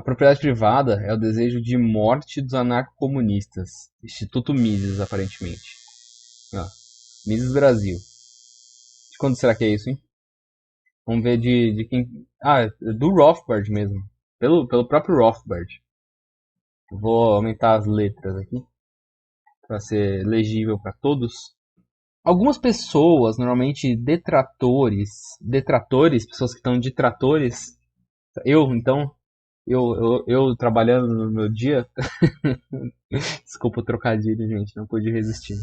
propriedade privada é o desejo de morte dos anarcocomunistas. Instituto Mises, aparentemente. Ah, Mises Brasil. De quando será que é isso, hein? Vamos ver de quem... Ah, do Rothbard mesmo. Pelo próprio Rothbard. Vou aumentar as letras aqui para ser legível para todos. Algumas pessoas, normalmente detratores, pessoas que estão detratores, eu trabalhando no meu dia, desculpa o trocadilho, gente, não pude resistir.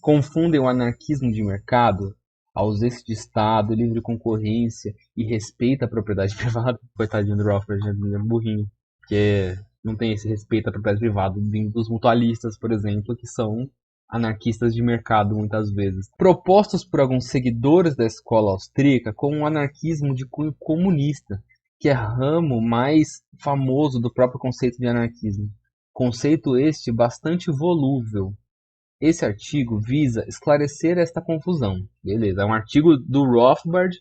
Confundem o anarquismo de mercado, a ausência de Estado, livre concorrência e respeito à propriedade privada. Coitadinho do Rothbard, é burrinho, porque não tem esse respeito à propriedade privada vindo dos mutualistas, por exemplo, que são anarquistas de mercado muitas vezes. Propostos por alguns seguidores da escola austríaca como um anarquismo de cunho comunista, que é ramo mais famoso do próprio conceito de anarquismo. Conceito este bastante volúvel. Esse artigo visa esclarecer esta confusão. Beleza, é um artigo do Rothbard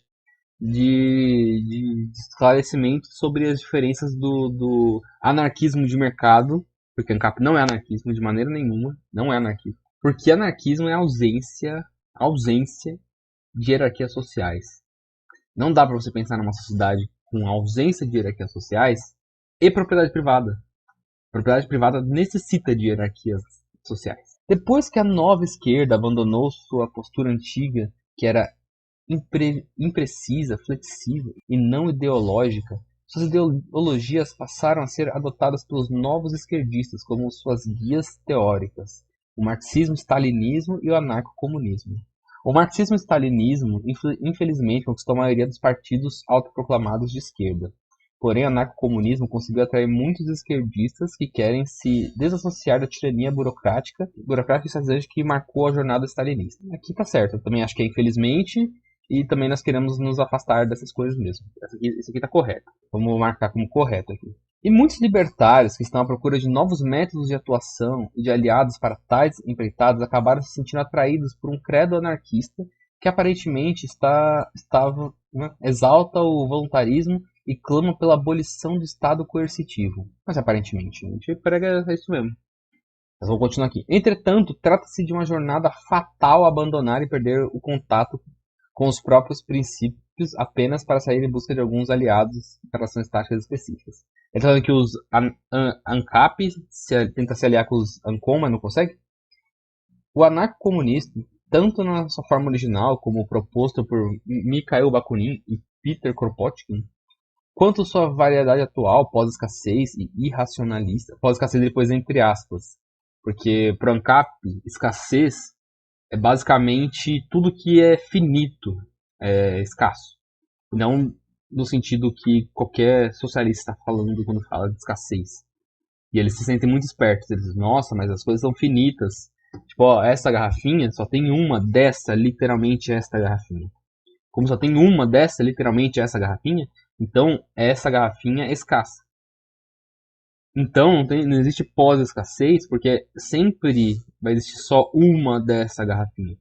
de esclarecimento sobre as diferenças do anarquismo de mercado, porque ANCAP não é anarquismo de maneira nenhuma, não é anarquismo. Porque anarquismo é ausência de hierarquias sociais. Não dá para você pensar numa sociedade com ausência de hierarquias sociais e propriedade privada. Propriedade privada necessita de hierarquias sociais. Depois que a nova esquerda abandonou sua postura antiga, que era imprecisa, flexível e não ideológica, suas ideologias passaram a ser adotadas pelos novos esquerdistas como suas guias teóricas, o marxismo-stalinismo e o anarcocomunismo. O marxismo-stalinismo, infelizmente, conquistou a maioria dos partidos autoproclamados de esquerda. Porém, o anarcocomunismo conseguiu atrair muitos esquerdistas que querem se desassociar da tirania burocrática e estratégica que marcou a jornada stalinista. Aqui tá certo, eu também acho que é infelizmente, e também nós queremos nos afastar dessas coisas mesmo. Isso aqui tá correto. Vamos marcar como correto aqui. E muitos libertários que estão à procura de novos métodos de atuação e de aliados para tais empreitadas acabaram se sentindo atraídos por um credo anarquista que aparentemente exalta o voluntarismo e clama pela abolição do Estado coercitivo. Mas aparentemente, a gente prega isso mesmo. Mas vamos continuar aqui. Entretanto, trata-se de uma jornada fatal a abandonar e perder o contato com os próprios princípios apenas para sair em busca de alguns aliados para ações táticas específicas. Ele está falando que os ANCAP tenta se aliar com os ANCOM, mas não consegue? O anarcocomunismo, tanto na sua forma original, como proposto por Mikhail Bakunin e Peter Kropotkin, quanto sua variedade atual, pós-escassez e irracionalista, pós-escassez depois entre aspas, porque para o ANCAP, escassez é basicamente tudo que é finito, é escasso. Não no sentido que qualquer socialista está falando quando fala de escassez. E eles se sentem muito espertos. Eles dizem, nossa, mas as coisas são finitas. Tipo, ó, essa garrafinha só tem uma dessa, literalmente esta garrafinha. Como só tem uma dessa, literalmente essa garrafinha, então essa garrafinha é escassa. Então não existe pós-escassez, porque sempre vai existir só uma dessa garrafinha.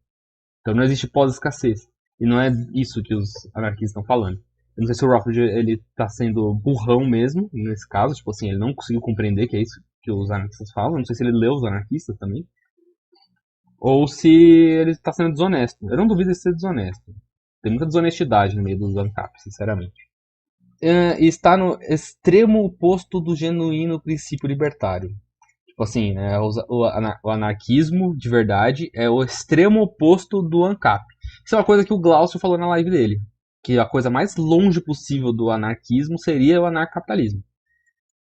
Então não existe pós-escassez. E não é isso que os anarquistas estão falando. Eu não sei se o Rothbard ele tá sendo burrão mesmo, nesse caso. Tipo assim, ele não conseguiu compreender que é isso que os anarquistas falam. Não sei se ele leu os anarquistas também. Ou se ele está sendo desonesto. Eu não duvido de ser desonesto. Tem muita desonestidade no meio dos ANCAP, sinceramente. E está no extremo oposto do genuíno princípio libertário. Tipo assim, né, o anarquismo de verdade é o extremo oposto do ANCAP. Isso é uma coisa que o Glaucio falou na live dele. Que a coisa mais longe possível do anarquismo seria o anarcapitalismo.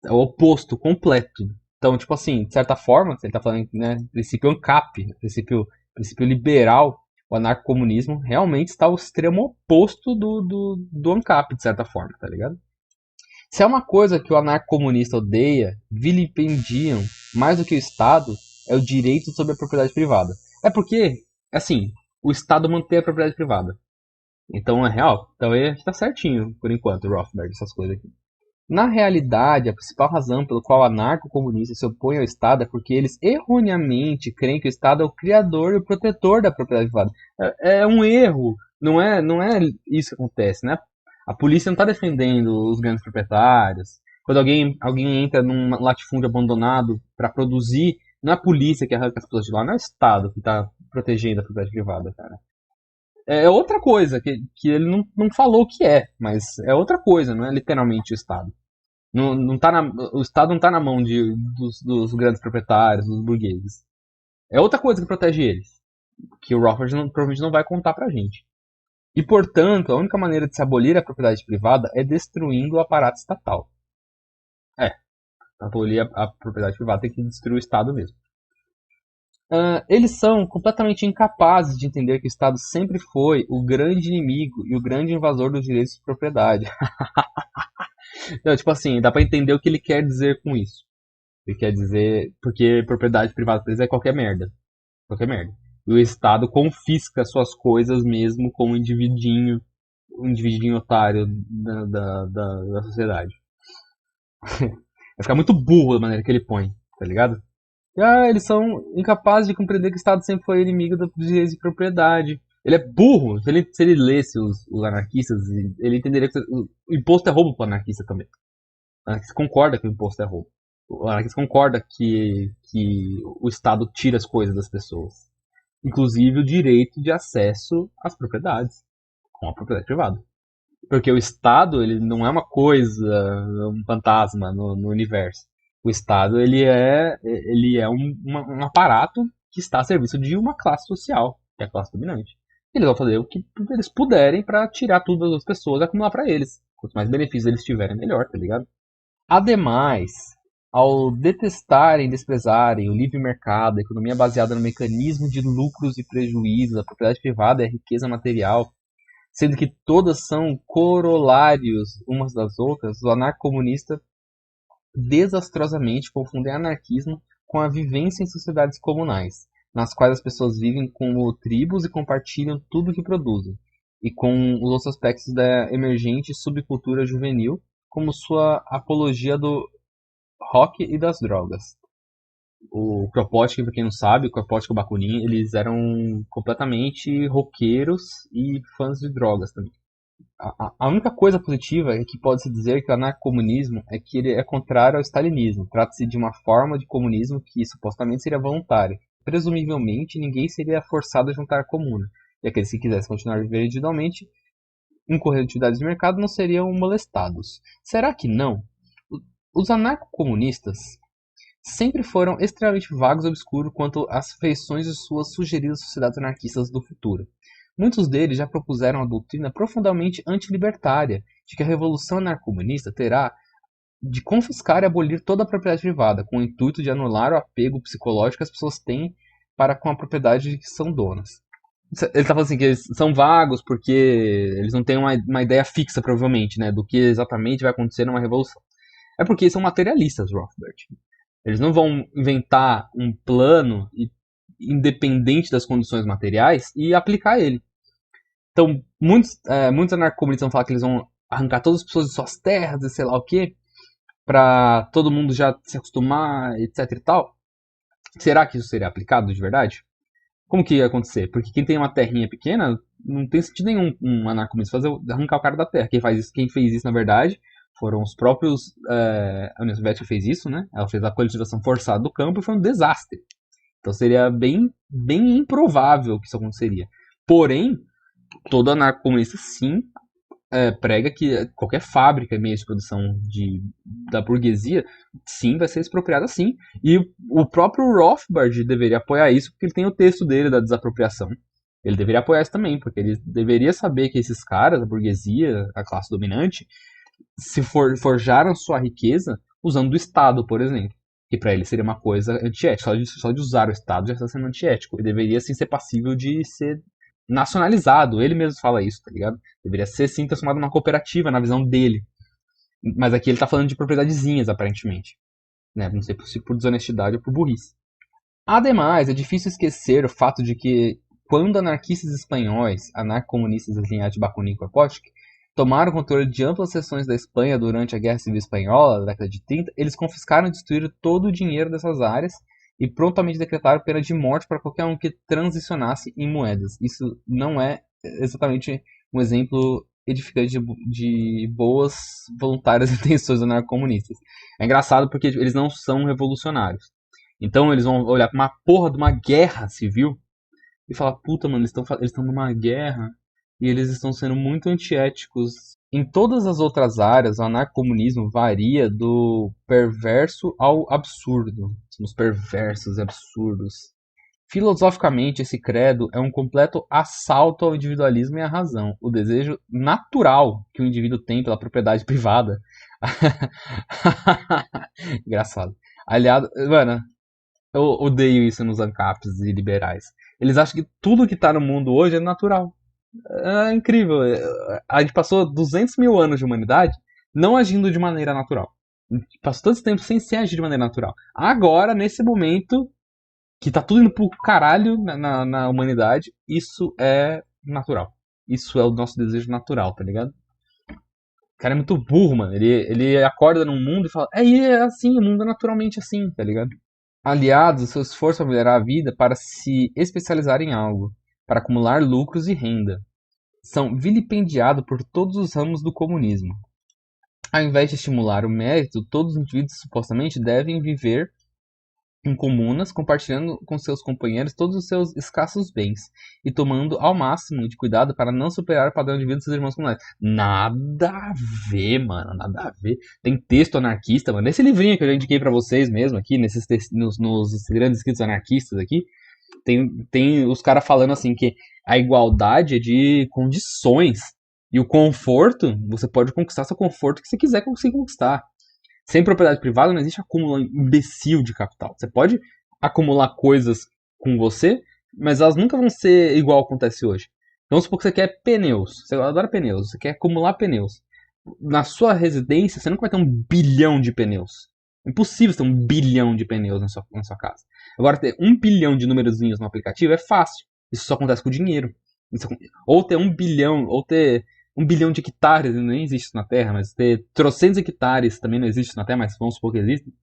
É o oposto completo. Então, tipo assim, de certa forma, ele está falando, né, princípio ANCAP, princípio liberal, o anarcocomunismo realmente está ao extremo oposto do ANCAP, de certa forma, tá ligado? Se é uma coisa que o anarcocomunista odeia, vilipendiam, mais do que o Estado, é o direito sobre a propriedade privada. É porque, assim, o Estado mantém a propriedade privada. Então é real. Então ele está certinho, por enquanto, o Rothbard, essas coisas aqui. Na realidade, a principal razão pelo qual o anarco-comunista se opõe ao Estado é porque eles erroneamente creem que o Estado é o criador e o protetor da propriedade privada. É um erro. Não é isso que acontece, né? A polícia não está defendendo os grandes proprietários. Quando alguém entra num latifúndio abandonado para produzir, não é a polícia que arranca as pessoas de lá, não é o Estado que tá protegendo a propriedade privada, cara. É outra coisa, que ele não falou o que é, mas é outra coisa, não é literalmente o Estado. Não tá o Estado não tá na mão dos grandes proprietários, dos burgueses. É outra coisa que protege eles, que o Rothbard provavelmente não vai contar pra gente. E, portanto, a única maneira de se abolir a propriedade privada é destruindo o aparato estatal. É, abolir a propriedade privada tem que destruir o Estado mesmo. Eles são completamente incapazes de entender que o Estado sempre foi o grande inimigo e o grande invasor dos direitos de propriedade. Então, tipo assim, dá pra entender o que ele quer dizer com isso. Ele quer dizer, porque propriedade privada pra eles é qualquer merda. Qualquer merda. E o Estado confisca suas coisas mesmo como um individinho otário da sociedade. Vai ficar muito burro da maneira que ele põe, tá ligado? Eles são incapazes de compreender que o Estado sempre foi inimigo dos direitos de propriedade. Ele é burro. Se ele lesse os anarquistas, ele entenderia que o imposto é roubo para o anarquista também. O anarquista concorda que o imposto é roubo. O anarquista concorda que o Estado tira as coisas das pessoas. Inclusive o direito de acesso às propriedades, com a propriedade privada. Porque o Estado, ele não é uma coisa, um fantasma no universo. O Estado, ele é um aparato que está a serviço de uma classe social, que é a classe dominante. Eles vão fazer o que eles puderem para tirar tudo das pessoas e acumular para eles. Quanto mais benefícios eles tiverem, melhor, tá ligado? Ademais, ao detestarem e desprezarem o livre mercado, a economia baseada no mecanismo de lucros e prejuízos, a propriedade privada e a riqueza material, sendo que todas são corolários umas das outras, o anarcomunista desastrosamente confundem anarquismo com a vivência em sociedades comunais, nas quais as pessoas vivem como tribos e compartilham tudo o que produzem, e com os outros aspectos da emergente subcultura juvenil, como sua apologia do rock e das drogas. O Kropotkin, pra quem não sabe, o Kropotkin e o Bakunin, eles eram completamente roqueiros e fãs de drogas também. A única coisa positiva é que pode-se dizer que o anarcomunismo é que ele é contrário ao stalinismo. Trata-se de uma forma de comunismo que supostamente seria voluntária. Presumivelmente, ninguém seria forçado a juntar a comuna, e aqueles que quisessem continuar a viver individualmente, incorrer em atividades de mercado, não seriam molestados. Será que não? Os anarcocomunistas sempre foram extremamente vagos e obscuros quanto às feições de suas sugeridas sociedades anarquistas do futuro. Muitos deles já propuseram a doutrina profundamente antilibertária de que a revolução anarcomunista terá de confiscar e abolir toda a propriedade privada, com o intuito de anular o apego psicológico que as pessoas têm para com a propriedade de que são donas. Ele está falando assim que eles são vagos porque eles não têm uma ideia fixa, provavelmente, né, do que exatamente vai acontecer numa revolução. É porque eles são materialistas, Rothbard. Eles não vão inventar um plano independente das condições materiais e aplicar ele. Então, muitos anarcomunistas vão falar que eles vão arrancar todas as pessoas de suas terras e sei lá o que, para todo mundo já se acostumar, etc e tal. Será que isso seria aplicado de verdade? Como que ia acontecer? Porque quem tem uma terrinha pequena, não tem sentido nenhum um anarcomunista arrancar o cara da terra. Quem fez isso, na verdade, foram os próprios. A União Soviética fez isso, né? Ela fez a coletivação forçada do campo e foi um desastre. Então seria bem, bem improvável que isso aconteceria. Porém, todo anarcomunista sim prega que qualquer fábrica meio de produção da burguesia sim vai ser expropriada sim. E o próprio Rothbard deveria apoiar isso porque ele tem o texto dele da desapropriação. Ele deveria apoiar isso também, porque ele deveria saber que esses caras, a burguesia, a classe dominante, se forjaram sua riqueza usando do Estado, por exemplo. Que para ele seria uma coisa antiética. Só de usar o Estado já está sendo antiético. E deveria sim ser passível de ser nacionalizado. Ele mesmo fala isso, tá ligado? Deveria ser sim transformado numa cooperativa, na visão dele. Mas aqui ele tá falando de propriedadezinhas, aparentemente. Né? Não sei se por desonestidade ou por burrice. Ademais, é difícil esquecer o fato de que quando anarquistas espanhóis, anarcomunistas da linhagem de Bakunin e Kropotkin, tomaram o controle de amplas seções da Espanha durante a Guerra Civil Espanhola, da década de 30, eles confiscaram e destruíram todo o dinheiro dessas áreas e prontamente decretaram pena de morte para qualquer um que transicionasse em moedas. Isso não é exatamente um exemplo edificante de boas voluntárias intenções anarcomunistas. É engraçado porque eles não são revolucionários. Então eles vão olhar pra uma porra de uma guerra civil e falar, puta, mano, eles estão numa guerra e eles estão sendo muito antiéticos. Em todas as outras áreas, o anarcomunismo varia do perverso ao absurdo. Somos perversos e absurdos. Filosoficamente, esse credo é um completo assalto ao individualismo e à razão, o desejo natural que o indivíduo tem pela propriedade privada. Engraçado. Aliado, mano, eu odeio isso nos ANCAPs e liberais. Eles acham que tudo que tá no mundo hoje é natural. É incrível. A gente passou 200 mil anos de humanidade não agindo de maneira natural. A gente passou todo esse tempo sem agir de maneira natural. Agora, nesse momento, que tá tudo indo pro caralho na humanidade, isso é natural. Isso é o nosso desejo natural, tá ligado? O cara é muito burro, mano. Ele acorda num mundo e fala, é assim, o mundo é naturalmente assim, tá ligado? Aliados, o seu esforço para melhorar a vida para se especializar em algo, para acumular lucros e renda. São vilipendiados por todos os ramos do comunismo. Ao invés de estimular o mérito, todos os indivíduos supostamente devem viver em comunas, compartilhando com seus companheiros todos os seus escassos bens e tomando ao máximo de cuidado para não superar o padrão de vida dos seus irmãos comunais. Nada a ver, mano, nada a ver. Tem texto anarquista, mano. Nesse livrinho que eu já indiquei pra vocês mesmo aqui, nos grandes escritos anarquistas aqui, tem os caras falando assim que a igualdade é de condições e o conforto, você pode conquistar seu conforto que você quiser conseguir conquistar. Sem propriedade privada não existe acúmulo imbecil de capital. Você pode acumular coisas com você, mas elas nunca vão ser igual acontece hoje. Vamos supor que você quer pneus. Você adora pneus. Você quer acumular pneus. Na sua residência, você nunca vai ter 1 bilhão de pneus. É impossível ter 1 bilhão de pneus na sua casa. Agora, ter 1 bilhão de numerozinhos no aplicativo é fácil. Isso só acontece com dinheiro. Ou ter 1 bilhão, ou ter 1 bilhão de hectares, nem existe isso na Terra, mas ter trocentos hectares também não existe isso na Terra, mas vamos supor que existe.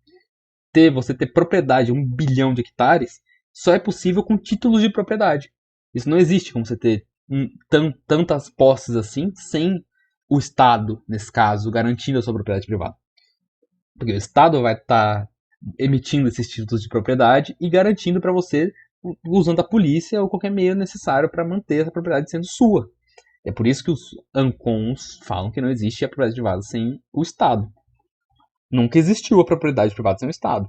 Você ter propriedade de 1 bilhão de hectares só é possível com títulos de propriedade. Isso não existe como você ter tantas posses assim sem o Estado, nesse caso, garantindo a sua propriedade privada. Porque o Estado vai estar emitindo esses títulos de propriedade e garantindo para você, usando a polícia ou qualquer meio necessário para manter essa propriedade sendo sua. É por isso que os ANCONs falam que não existe a propriedade privada sem o Estado. Nunca existiu a propriedade privada sem o Estado.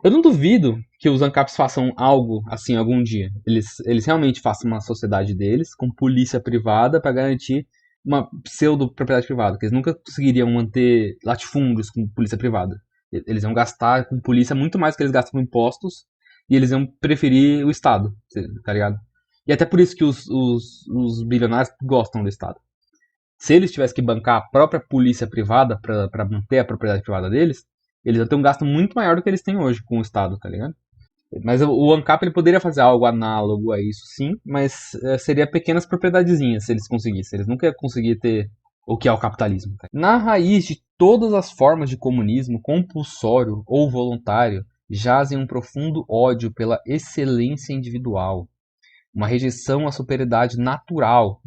Eu não duvido que os ANCAPs façam algo assim algum dia. Eles realmente façam uma sociedade deles, com polícia privada, para garantir uma pseudo-propriedade privada. Que eles nunca conseguiriam manter latifúndios com polícia privada. Eles iam gastar com polícia muito mais do que eles gastam com impostos, e eles iam preferir o Estado, tá ligado? E até por isso que os bilionários gostam do Estado. Se eles tivessem que bancar a própria polícia privada para manter a propriedade privada deles, eles iam ter um gasto muito maior do que eles têm hoje com o Estado, tá ligado? Mas o ANCAP ele poderia fazer algo análogo a isso, sim, mas seria pequenas propriedadezinhas se eles conseguissem. Eles nunca iam conseguir ter o que é o capitalismo. Tá? Na raiz de todas as formas de comunismo, compulsório ou voluntário, jazem um profundo ódio pela excelência individual, uma rejeição à superioridade natural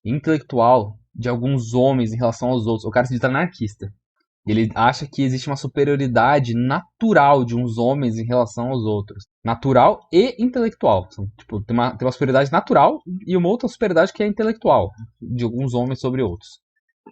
e intelectual de alguns homens em relação aos outros. O cara se diz anarquista. Ele acha que existe uma superioridade natural de uns homens em relação aos outros. Natural e intelectual. Tipo, tem uma superioridade natural e uma outra superioridade que é intelectual. De alguns homens sobre outros.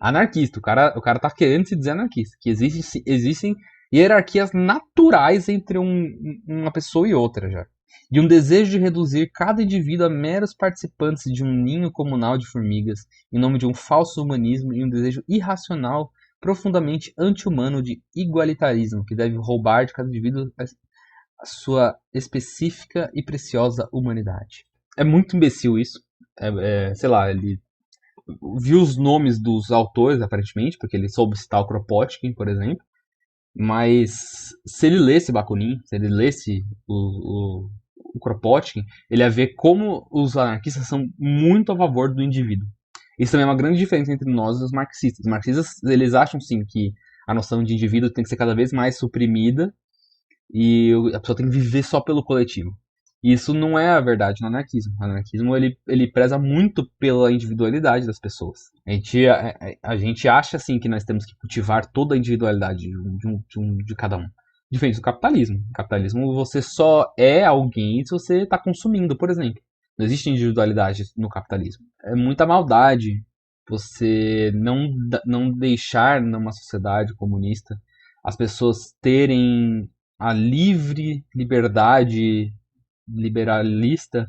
Anarquista. O cara tá querendo se dizer anarquista. Que existem hierarquias naturais entre uma pessoa e outra já. De um desejo de reduzir cada indivíduo a meros participantes de um ninho comunal de formigas, em nome de um falso humanismo e um desejo irracional profundamente anti-humano de igualitarismo, que deve roubar de cada indivíduo a sua específica e preciosa humanidade. É muito imbecil isso. Sei lá, ele viu os nomes dos autores, aparentemente, porque ele soube citar o Kropotkin, por exemplo, mas se ele lesse Bakunin, se ele lesse o Kropotkin, ele ia ver como os anarquistas são muito a favor do indivíduo. Isso também é uma grande diferença entre nós e os marxistas. Os marxistas, eles acham sim que a noção de indivíduo tem que ser cada vez mais suprimida e a pessoa tem que viver só pelo coletivo. Isso não é a verdade no anarquismo. O anarquismo ele preza muito pela individualidade das pessoas. A gente acha assim que nós temos que cultivar toda a individualidade de cada um. Diferente do capitalismo. No capitalismo você só é alguém se você está consumindo, por exemplo. Não existe individualidade no capitalismo. É muita maldade você não deixar numa sociedade comunista as pessoas terem a livre liberdade liberalista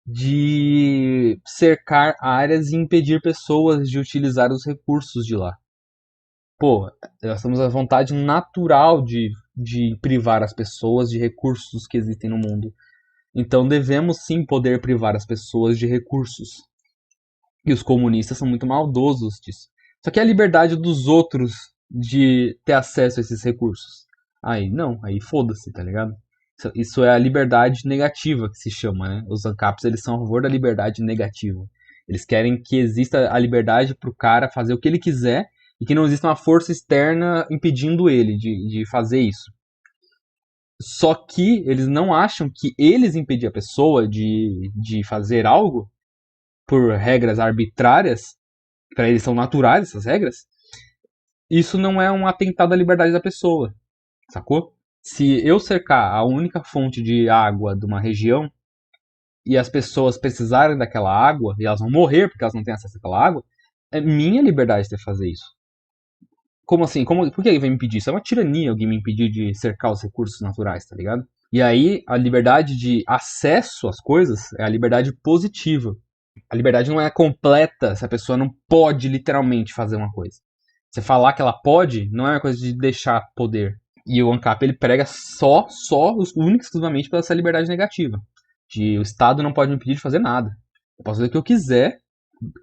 de cercar áreas e impedir pessoas de utilizar os recursos de lá. Pô, nós temos a vontade natural de privar as pessoas de recursos que existem no mundo. Então devemos sim poder privar as pessoas de recursos. E os comunistas são muito maldosos disso. Só que a liberdade dos outros de ter acesso a esses recursos. Aí não, aí foda-se, tá ligado? Isso é a liberdade negativa que se chama, né? Os ANCAPs, eles são a favor da liberdade negativa. Eles querem que exista a liberdade pro cara fazer o que ele quiser e que não exista uma força externa impedindo ele de fazer isso. Só que eles não acham que eles impedir a pessoa de fazer algo por regras arbitrárias, para eles são naturais essas regras, isso não é um atentado à liberdade da pessoa, sacou? Se eu cercar a única fonte de água de uma região e as pessoas precisarem daquela água e elas vão morrer porque elas não têm acesso àquela água, é minha liberdade de fazer isso. Como assim? Por que alguém vai me impedir? Isso é uma tirania alguém me impedir de cercar os recursos naturais, tá ligado? E aí, a liberdade de acesso às coisas é a liberdade positiva. A liberdade não é completa se a pessoa não pode literalmente fazer uma coisa. Você falar que ela pode não é uma coisa de deixar poder. E o ANCAP ele prega única e exclusivamente pela essa liberdade negativa. De o Estado não pode me impedir de fazer nada. Eu posso fazer o que eu quiser,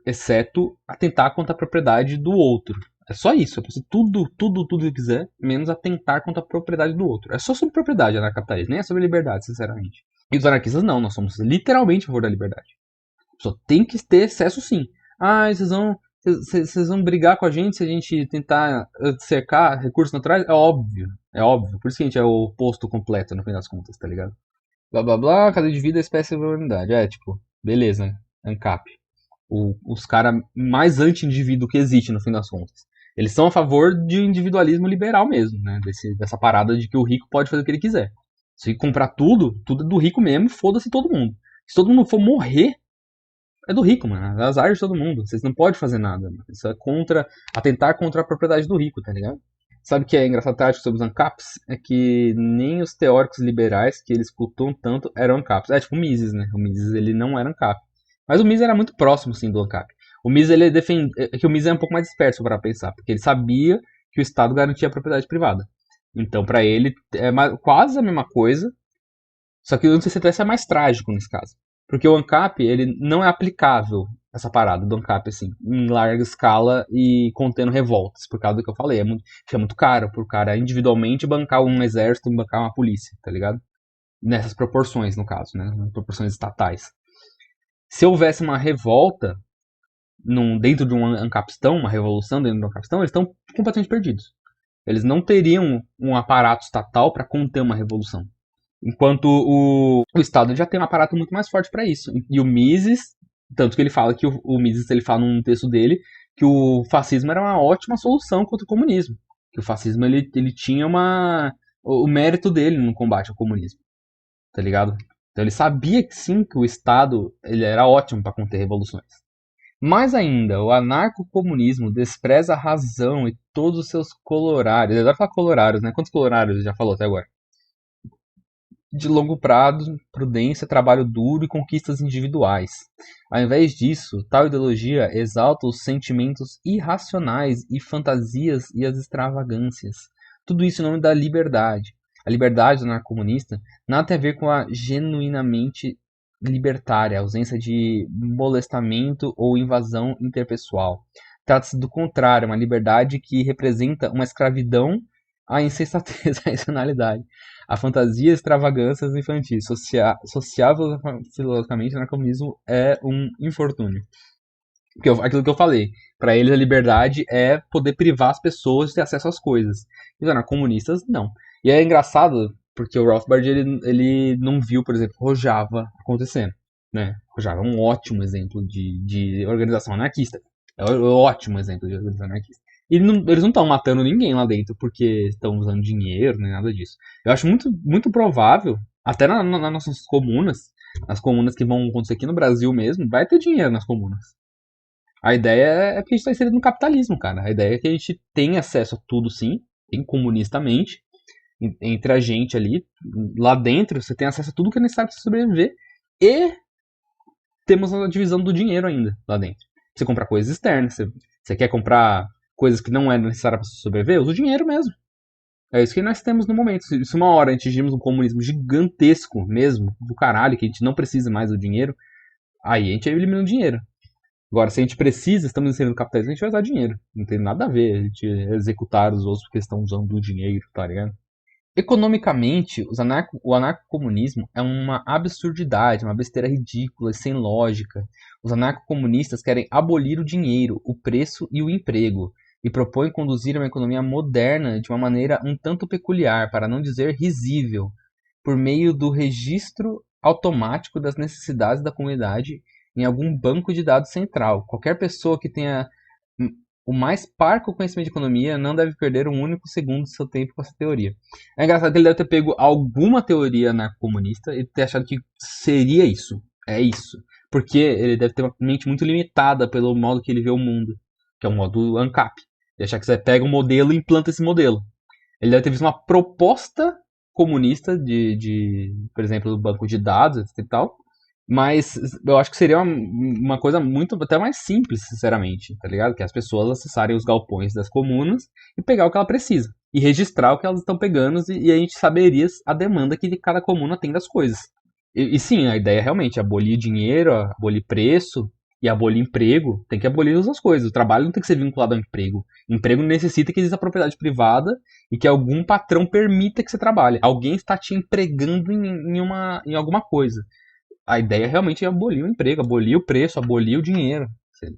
exceto atentar contra a propriedade do outro. É só isso. Eu posso fazer tudo que eu quiser, menos atentar contra a propriedade do outro. É só sobre propriedade anarcapitalismo, nem é sobre liberdade, sinceramente. E os anarquistas não, nós somos literalmente a favor da liberdade. Só tem que ter excesso sim. Ah, vocês vão brigar com a gente se a gente tentar cercar recursos naturais? É óbvio. É óbvio. Por isso que a gente é o oposto completo, no fim das contas, tá ligado? Blá blá blá, cadeia de vida, espécie e humanidade. É, tipo, beleza, ANCAP. Os caras mais anti-indivíduo que existe, no fim das contas. Eles são a favor de individualismo liberal mesmo, né? Dessa parada de que o rico pode fazer o que ele quiser. Se comprar tudo é do rico mesmo, foda-se todo mundo. Se todo mundo for morrer, é do rico, mano. É azar de todo mundo. Vocês não podem fazer nada, mano. Isso é atentar contra a propriedade do rico, tá ligado? Sabe o que é engraçado tático sobre os ANCAPs? É que nem os teóricos liberais que eles cultuam tanto eram ANCAPs. É tipo o Mises, né? O Mises, ele não era ANCAP. Mas o Mises era muito próximo, sim, do ANCAP. O Mises, ele defende... É que o Mises é um pouco mais disperso para pensar, porque ele sabia que o Estado garantia a propriedade privada. Então, para ele, é quase a mesma coisa, só que eu não sei se até é mais trágico nesse caso. Porque o ANCAP, ele não é aplicável, essa parada do ANCAP, assim, em larga escala e contendo revoltas, por causa do que eu falei. É muito caro pro cara individualmente bancar um exército e bancar uma polícia, tá ligado? Nessas proporções, no caso, né? Proporções estatais. Se houvesse uma revolta dentro de um ANCAPistão, uma revolução dentro de um ANCAPistão, eles estão completamente perdidos. Eles não teriam um aparato estatal para conter uma revolução. Enquanto o Estado já tem um aparato muito mais forte para isso. E o Mises, tanto que ele fala que o Mises ele fala num texto dele que o fascismo era uma ótima solução contra o comunismo. Que o fascismo ele tinha o mérito dele no combate ao comunismo. Tá ligado? Então ele sabia que sim, que o Estado ele era ótimo para conter revoluções. Mais ainda, o anarcocomunismo despreza a razão e todos os seus colorários. Eu adoro falar colorários, né? Quantos colorários já falou até agora? De longo prazo, prudência, trabalho duro e conquistas individuais. Ao invés disso, tal ideologia exalta os sentimentos irracionais e fantasias e as extravagâncias. Tudo isso em nome da liberdade. A liberdade do anarcomunista nada tem a ver com a genuinamente libertária, a ausência de molestamento ou invasão interpessoal. Trata-se do contrário, uma liberdade que representa uma escravidão à insensatez, à racionalidade. A fantasia e extravagâncias infantis, sociável filosoficamente, o anarcomunismo é um infortúnio. Aquilo que eu falei, para eles a liberdade é poder privar as pessoas de ter acesso às coisas. E os anarcomunistas, não. E é engraçado, Porque o Rothbard, ele não viu, por exemplo, Rojava acontecendo, né? Rojava é um ótimo exemplo de organização anarquista. É um ótimo exemplo de organização anarquista. E eles não estão matando ninguém lá dentro porque estão usando dinheiro, nem nada disso. Eu acho muito, muito provável, até nas nossas comunas, as comunas que vão acontecer aqui no Brasil mesmo, vai ter dinheiro nas comunas. A ideia é que a gente está inserido no capitalismo, cara. A ideia é que a gente tem acesso a tudo, sim, tem comunistamente, entre a gente ali, lá dentro, você tem acesso a tudo que é necessário para sobreviver e temos a divisão do dinheiro ainda lá dentro. Você comprar coisas externas, você quer comprar coisas que não é necessário para sobreviver, usa o dinheiro mesmo. É isso que nós temos no momento. Se uma hora atingirmos um comunismo gigantesco mesmo, do caralho, que a gente não precisa mais do dinheiro, aí a gente elimina o dinheiro. Agora, se a gente precisa, estamos inserindo no capitalismo, a gente vai usar dinheiro. Não tem nada a ver a gente executar os outros porque estão usando o dinheiro, tá ligado? Economicamente, o anarcocomunismo é uma absurdidade, uma besteira ridícula e sem lógica. Os anarcocomunistas querem abolir o dinheiro, o preço e o emprego, e propõem conduzir uma economia moderna de uma maneira um tanto peculiar, para não dizer risível, por meio do registro automático das necessidades da comunidade em algum banco de dados central. Qualquer pessoa que tenha o mais parco conhecimento de economia não deve perder um único segundo do seu tempo com essa teoria. É engraçado que ele deve ter pego alguma teoria anarcocomunista e ter achado que seria isso. É isso. Porque ele deve ter uma mente muito limitada pelo modo que ele vê o mundo, que é o modo ANCAP. Ele achar que você pega um modelo e implanta esse modelo. Ele deve ter visto uma proposta comunista por exemplo, do banco de dados, etc e tal, mas eu acho que seria uma coisa muito até mais simples, sinceramente, tá ligado? Que as pessoas acessarem os galpões das comunas e pegar o que ela precisa. E registrar o que elas estão pegando e a gente saberia a demanda que cada comuna tem das coisas. E sim, a ideia é realmente abolir dinheiro, abolir preço e abolir emprego. Tem que abolir as duas coisas. O trabalho não tem que ser vinculado ao emprego. Emprego necessita que exista propriedade privada e que algum patrão permita que você trabalhe. Alguém está te empregando em alguma coisa. A ideia realmente é abolir o emprego, abolir o preço, abolir o dinheiro.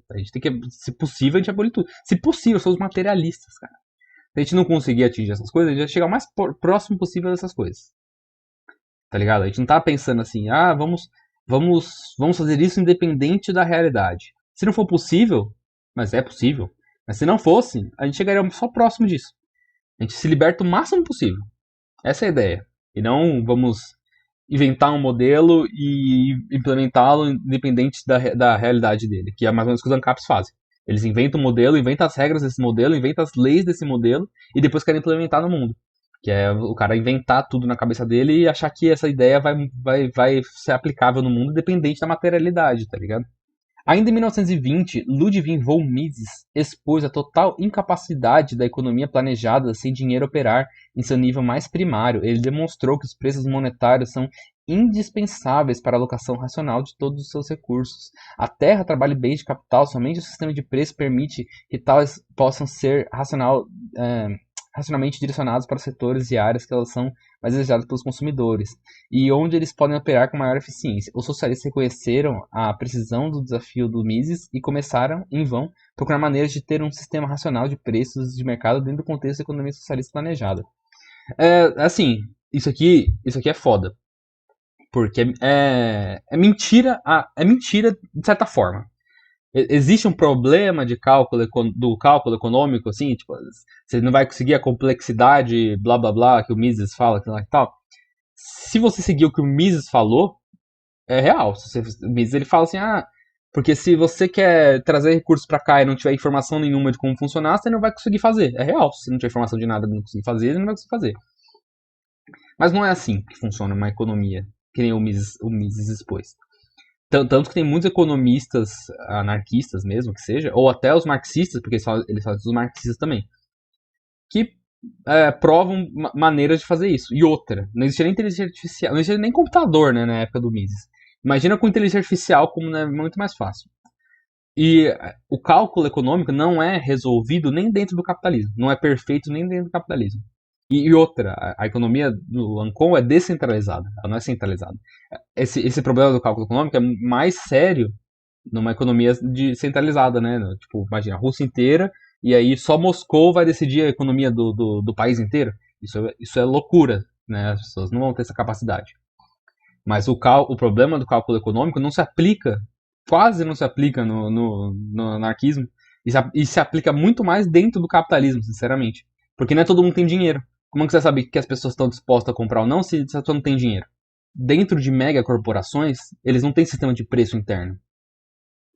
A gente tem que, se possível, a gente abolir tudo. Se possível, somos materialistas, cara. Se a gente não conseguir atingir essas coisas, a gente vai chegar o mais próximo possível dessas coisas. Tá ligado? A gente não tá pensando assim, vamos fazer isso independente da realidade. Se não for possível, mas é possível, mas se não fosse, a gente chegaria só próximo disso. A gente se liberta o máximo possível. Essa é a ideia. E não vamos inventar um modelo e implementá-lo independente da realidade dele, que é mais ou menos o que os ANCAPs fazem. Eles inventam um modelo, inventam as regras desse modelo, inventam as leis desse modelo e depois querem implementar no mundo. Que é o cara inventar tudo na cabeça dele e achar que essa ideia vai ser aplicável no mundo independente da materialidade, tá ligado? Ainda em 1920, Ludwig von Mises expôs a total incapacidade da economia planejada sem dinheiro operar em seu nível mais primário. Ele demonstrou que os preços monetários são indispensáveis para a alocação racional de todos os seus recursos. A terra, trabalho e bens de capital, somente o sistema de preço permite que tais possam ser racionalmente direcionados para setores e áreas que elas são mais desejadas pelos consumidores, e onde eles podem operar com maior eficiência. Os socialistas reconheceram a precisão do desafio do Mises e começaram, em vão, procurar maneiras de ter um sistema racional de preços de mercado dentro do contexto da economia socialista planejada. Assim, isso aqui é foda. Porque é mentira, é mentira de certa forma. Existe um problema do cálculo econômico, assim, tipo, você não vai conseguir a complexidade, blá blá blá, que o Mises fala, que lá e tal. Se você seguir o que o Mises falou, é real. O Mises ele fala assim, porque se você quer trazer recursos para cá e não tiver informação nenhuma de como funcionar, você não vai conseguir fazer. É real. Se não tiver informação de nada, não conseguir fazer, você não vai conseguir fazer. Mas não é assim que funciona uma economia, que nem o Mises expôs. Tanto que tem muitos economistas anarquistas mesmo, que seja, ou até os marxistas, porque eles falam dos marxistas também, que provam maneiras de fazer isso. E outra, não existia nem inteligência artificial, não existia nem computador, né, na época do Mises. Imagina com inteligência artificial como é muito mais fácil. E o cálculo econômico não é resolvido nem dentro do capitalismo, não é perfeito nem dentro do capitalismo. E outra, a economia do Ancon é descentralizada, ela não é centralizada. Esse problema do cálculo econômico é mais sério numa economia centralizada, né? Tipo, imagina, a Rússia inteira, e aí só Moscou vai decidir a economia do país inteiro. Isso é loucura. né? As pessoas não vão ter essa capacidade. Mas o problema do cálculo econômico não se aplica, quase não se aplica no anarquismo, e se aplica muito mais dentro do capitalismo, sinceramente. Porque não é todo mundo que tem dinheiro. Como é que você sabe que as pessoas estão dispostas a comprar ou não se a pessoa não tem dinheiro? Dentro de mega corporações, eles não têm sistema de preço interno.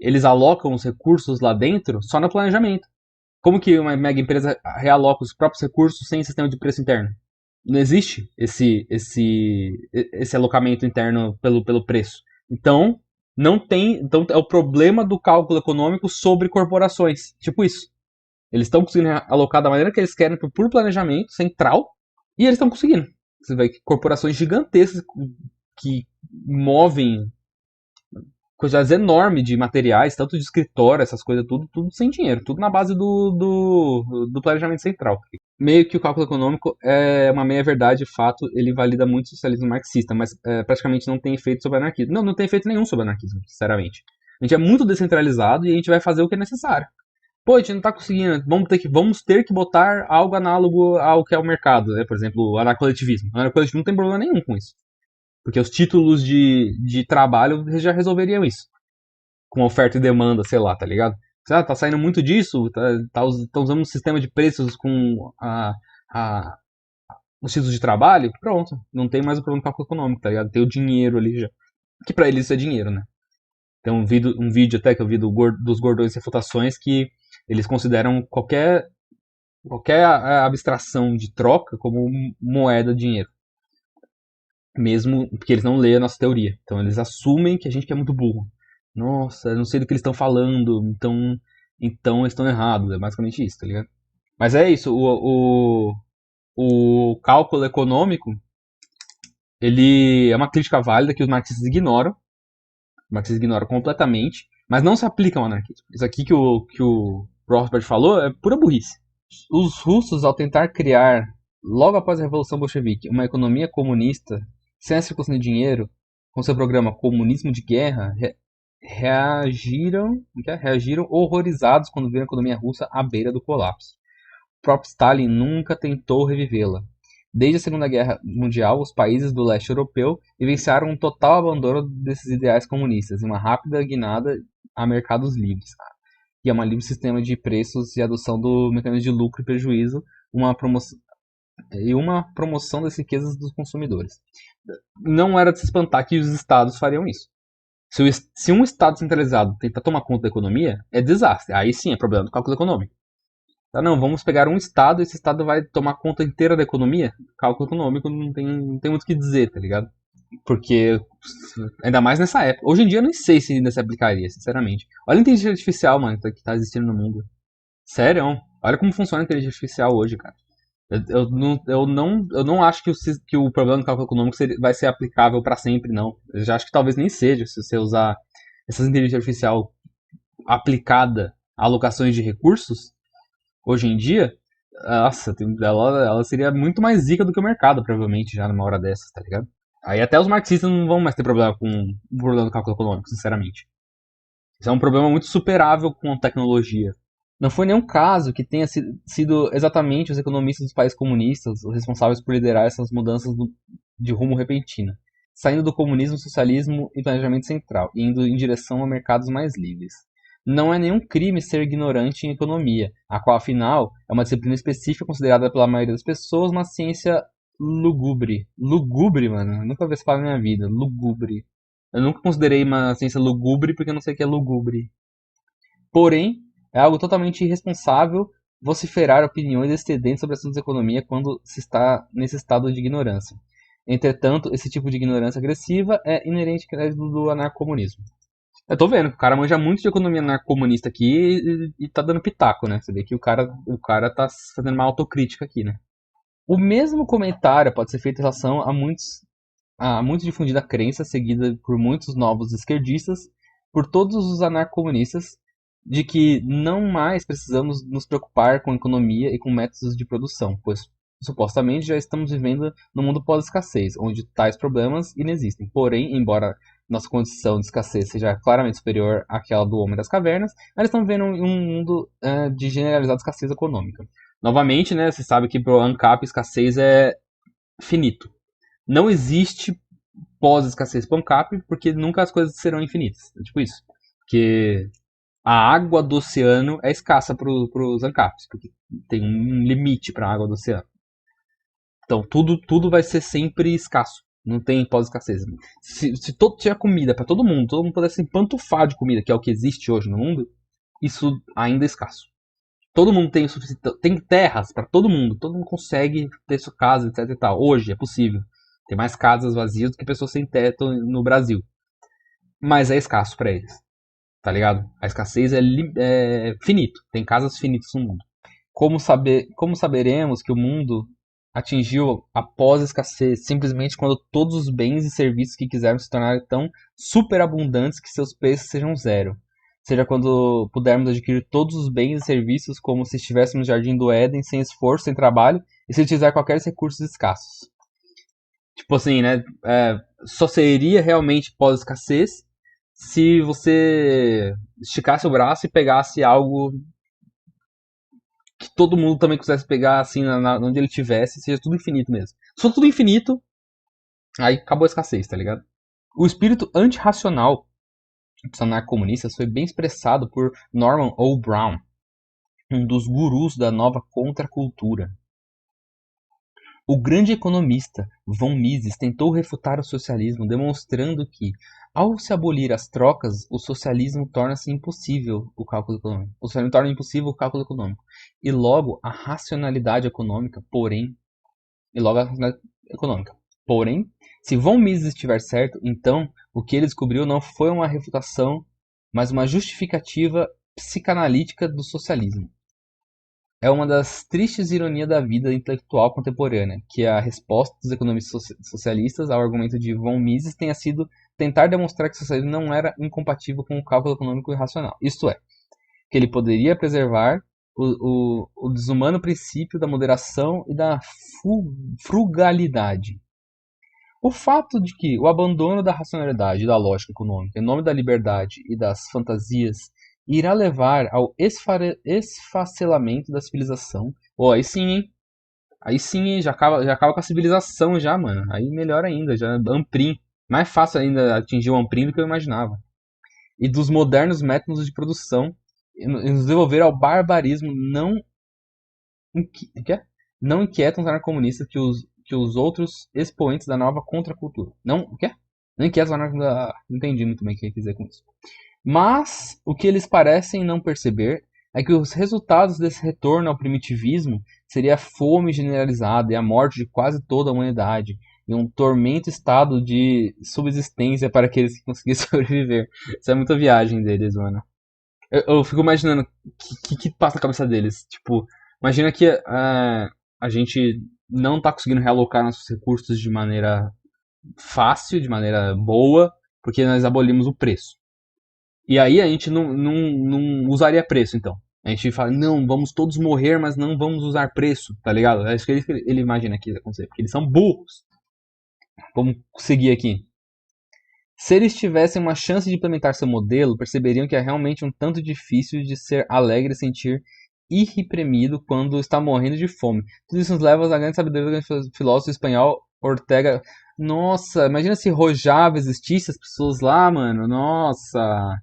Eles alocam os recursos lá dentro só no planejamento. Como que uma mega empresa realoca os próprios recursos sem sistema de preço interno? Não existe esse alocamento interno pelo preço. Então, não tem. Então é o problema do cálculo econômico sobre corporações. Tipo isso. Eles estão conseguindo alocar da maneira que eles querem por planejamento central. E eles estão conseguindo. Você vê que corporações gigantescas que movem quantidades enormes de materiais, tanto de escritório, essas coisas, tudo sem dinheiro, tudo na base do planejamento central. Meio que o cálculo econômico é uma meia-verdade, de fato, ele valida muito o socialismo marxista, mas praticamente não tem efeito sobre o anarquismo. Não tem efeito nenhum sobre o anarquismo, sinceramente. A gente é muito descentralizado e a gente vai fazer o que é necessário. Pô, a gente não tá conseguindo, vamos ter que botar algo análogo ao que é o mercado, né? Por exemplo, o anarcoletivismo. O anarcoletivismo não tem problema nenhum com isso. Porque os títulos de trabalho já resolveriam isso. Com oferta e demanda, sei lá, tá ligado? Tá saindo muito disso, tá usando um sistema de preços com os títulos de trabalho, pronto. Não tem mais o problema do cálculo econômico, tá ligado? Tem o dinheiro ali já. Que pra eles isso é dinheiro, né? Tem um vídeo até que eu vi dos gordões e refutações que eles consideram qualquer abstração de troca como moeda, dinheiro. Mesmo porque eles não lêem a nossa teoria. Então eles assumem que a gente é muito burro. Nossa, eu não sei do que eles estão falando, então eles estão errados. É basicamente isso, tá ligado? Mas é isso, o cálculo econômico, ele é uma crítica válida que os marxistas ignoram. Os marxistas ignoram completamente, mas não se aplica ao anarquismo. Isso aqui que o Rothbard falou é pura burrice. Os russos, ao tentar criar, logo após a Revolução Bolchevique, uma economia comunista sem a circulação de dinheiro, com seu programa Comunismo de Guerra, reagiram horrorizados quando viram a economia russa à beira do colapso. O próprio Stalin nunca tentou revivê-la. Desde a Segunda Guerra Mundial, os países do leste europeu vivenciaram um total abandono desses ideais comunistas e uma rápida guinada a mercados livres, e a um livre sistema de preços e adoção do mecanismo de lucro e prejuízo, uma promoção das riquezas dos consumidores. Não era de se espantar que os estados fariam isso. Se um estado centralizado tentar tomar conta da economia, é desastre. Aí sim é problema do cálculo econômico. Tá, não, vamos pegar um estado e esse estado vai tomar conta inteira da economia. Cálculo econômico não tem muito o que dizer, tá ligado? Porque, ainda mais nessa época. Hoje em dia eu nem sei se ainda se aplicaria, sinceramente. Olha a inteligência artificial, mano, que tá existindo no mundo. Sério, olha como funciona a inteligência artificial hoje, cara. Eu não acho que o problema do cálculo econômico vai ser aplicável para sempre, não. Eu já acho que talvez nem seja, se você usar essa inteligência artificial aplicada a alocações de recursos, hoje em dia, nossa, ela seria muito mais zica do que o mercado, provavelmente, já numa hora dessas, tá ligado? Aí até os marxistas não vão mais ter problema com o problema do cálculo econômico, sinceramente. Isso é um problema muito superável com a tecnologia. Não foi nenhum caso que tenha sido exatamente os economistas dos países comunistas os responsáveis por liderar essas mudanças de rumo repentina, saindo do comunismo, socialismo e planejamento central, e indo em direção a mercados mais livres. Não é nenhum crime ser ignorante em economia, a qual, afinal, é uma disciplina específica considerada pela maioria das pessoas uma ciência lugubre. Lugubre, mano. Eu nunca vi essa palavra na minha vida. Lugubre. Eu nunca considerei uma ciência lugubre porque eu não sei o que é lugubre. Porém, é algo totalmente irresponsável vociferar opiniões excedentes sobre assuntos de economia quando se está nesse estado de ignorância. Entretanto, esse tipo de ignorância agressiva é inerente do anarcomunismo. Eu tô vendo que o cara manja muito de economia anarcomunista aqui e tá dando pitaco, né? Você vê que o cara tá fazendo uma autocrítica aqui, né? O mesmo comentário pode ser feito em relação a muito difundida crença seguida por muitos novos esquerdistas, por todos os anarcomunistas, de que não mais precisamos nos preocupar com economia e com métodos de produção, pois supostamente já estamos vivendo no mundo pós-escassez, onde tais problemas inexistem. Porém, embora nossa condição de escassez seja claramente superior àquela do homem das cavernas, nós estamos vivendo um mundo de generalizada escassez econômica. Novamente, né, você sabe que para o ANCAP escassez é finito. Não existe pós-escassez PANCAP, porque nunca as coisas serão infinitas. É tipo isso. Porque a água do oceano é escassa para os ANCAPs, porque tem um limite para a água do oceano. Então tudo vai ser sempre escasso. Não tem pós-escassez. Se todo tiver comida para todo mundo pudesse empantufar de comida, que é o que existe hoje no mundo, isso ainda é escasso. Todo mundo tem o suficiente. Tem terras para todo mundo consegue ter sua casa, etc e tal. Hoje é possível. Tem mais casas vazias do que pessoas sem teto no Brasil. Mas é escasso para eles. Tá ligado? A escassez é finito. Tem casas finitas no mundo. Como saberemos que o mundo atingiu a pós-escassez simplesmente quando todos os bens e serviços que quisermos se tornarem tão superabundantes que seus preços sejam zero? Seja quando pudermos adquirir todos os bens e serviços como se estivéssemos no Jardim do Éden, sem esforço, sem trabalho e sem utilizar qualquer recursos escassos. Tipo assim, né? Só seria realmente pós-escassez se você esticasse o braço e pegasse algo que todo mundo também quisesse pegar assim onde ele tivesse, seja tudo infinito mesmo. Se for tudo infinito, aí acabou a escassez, tá ligado? O espírito antirracional dos anarcomunistas foi bem expressado por Norman O. Brown, um dos gurus da nova contracultura. O grande economista von Mises tentou refutar o socialismo, demonstrando que, ao se abolir as trocas, o socialismo torna-se impossível o cálculo econômico. O socialismo torna impossível o cálculo econômico. E logo a racionalidade econômica, Porém, se von Mises estiver certo, então o que ele descobriu não foi uma refutação, mas uma justificativa psicanalítica do socialismo. É uma das tristes ironias da vida intelectual contemporânea, que a resposta dos economistas socialistas ao argumento de von Mises tenha sido tentar demonstrar que o socialismo não era incompatível com o cálculo econômico e racional. Isto é, que ele poderia preservar o desumano princípio da moderação e da frugalidade. O fato de que o abandono da racionalidade e da lógica econômica em nome da liberdade e das fantasias irá levar ao esfacelamento da civilização. Aí sim, hein? Aí sim, hein? Já acaba com a civilização já, mano. Aí melhor ainda, já Amprim. Mais fácil ainda atingir o Amprim do que eu imaginava. E dos modernos métodos de produção e nos devolver ao barbarismo não inquietam os anarcomunistas que os outros expoentes da nova contracultura. Não inquietam os anarcomunistas. Não entendi muito bem o que ele quis dizer com isso. Mas o que eles parecem não perceber é que os resultados desse retorno ao primitivismo seria a fome generalizada e a morte de quase toda a humanidade, e um tormento estado de subsistência para aqueles que conseguissem sobreviver. Isso é muita viagem deles, mano. Eu fico imaginando o que passa na cabeça deles. Tipo, imagina que a gente não tá conseguindo realocar nossos recursos de maneira fácil, de maneira boa, porque nós abolimos o preço. E aí a gente não usaria preço, então. A gente fala, não, vamos todos morrer, mas não vamos usar preço, tá ligado? É isso que ele imagina que vai acontecer, porque eles são burros. Vamos seguir aqui. Se eles tivessem uma chance de implementar seu modelo, perceberiam que é realmente um tanto difícil de ser alegre e sentir irreprimido quando está morrendo de fome. Tudo isso nos leva à grande sabedoria do filósofo espanhol Ortega. Nossa, imagina se Rojava existisse, as pessoas lá, mano. Nossa,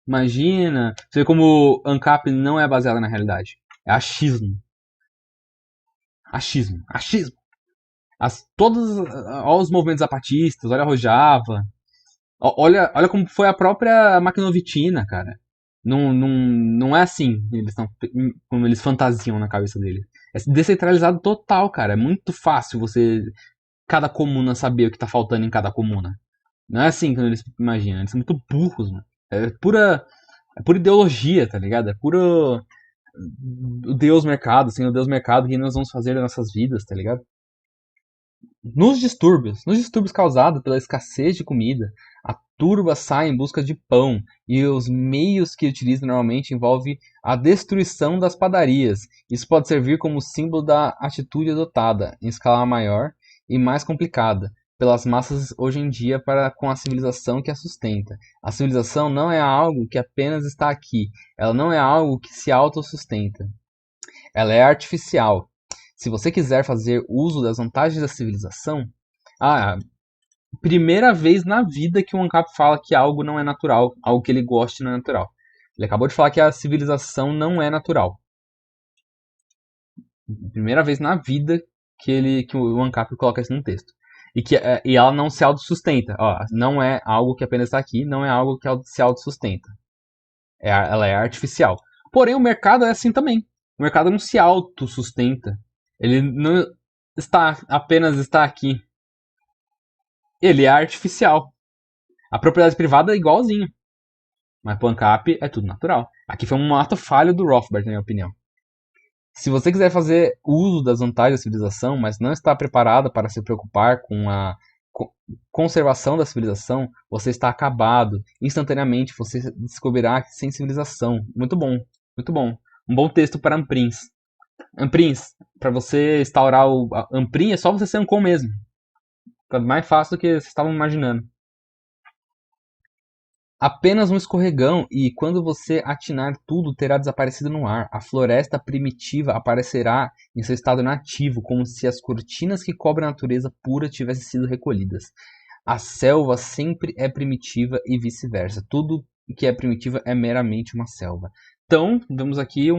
imagina. Você vê como o ANCAP não é baseado na realidade. É achismo. Achismo. Olha os movimentos zapatistas, olha a Rojava. Olha como foi a própria Makhnovitina, cara. Não é assim como eles fantasiam na cabeça deles. É descentralizado total, cara. É muito fácil cada comuna, saber o que tá faltando em cada comuna. Não é assim que eles imaginam. Eles são muito burros, mano. É pura ideologia, tá ligado? É puro o Deus mercado, assim, o Deus mercado que nós vamos fazer nas nossas vidas, tá ligado? Nos distúrbios causados pela escassez de comida, a turba sai em busca de pão e os meios que utiliza normalmente envolvem a destruição das padarias. Isso pode servir como símbolo da atitude adotada, em escala maior e mais complicada, pelas massas hoje em dia com a civilização que a sustenta. A civilização não é algo que apenas está aqui, ela não é algo que se autossustenta. Ela é artificial. Se você quiser fazer uso das vantagens da civilização, Ah, primeira vez na vida que o ANCAP fala que algo não é natural, algo que ele goste não é natural. Ele acabou de falar que a civilização não é natural. Primeira vez na vida que o ANCAP coloca isso num texto. E ela não se autossustenta. Ó, não é algo que apenas está aqui, não é algo que se autossustenta. Ela é artificial. Porém, o mercado é assim também. O mercado não se autossustenta. Ele não apenas está aqui. Ele é artificial. A propriedade privada é igualzinho. Mas pro ANCAP é tudo natural. Aqui foi um ato falho do Rothbard, na minha opinião. Se você quiser fazer uso das vantagens da civilização, mas não está preparado para se preocupar com a conservação da civilização, você está acabado. Instantaneamente você descobrirá que sem civilização. Muito bom, muito bom. Um bom texto para Amprins. Amprins, para você instaurar o Amprim é só você ser Ancon mesmo. Fica mais fácil do que vocês estavam imaginando. Apenas um escorregão e, quando você atinar, tudo terá desaparecido no ar. A floresta primitiva aparecerá em seu estado nativo, como se as cortinas que cobrem a natureza pura tivessem sido recolhidas. A selva sempre é primitiva e vice-versa. Tudo que é primitivo é meramente uma selva. Então, vemos aqui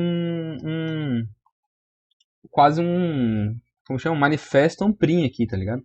quase um, como chama? Um manifesto Amprim aqui, tá ligado?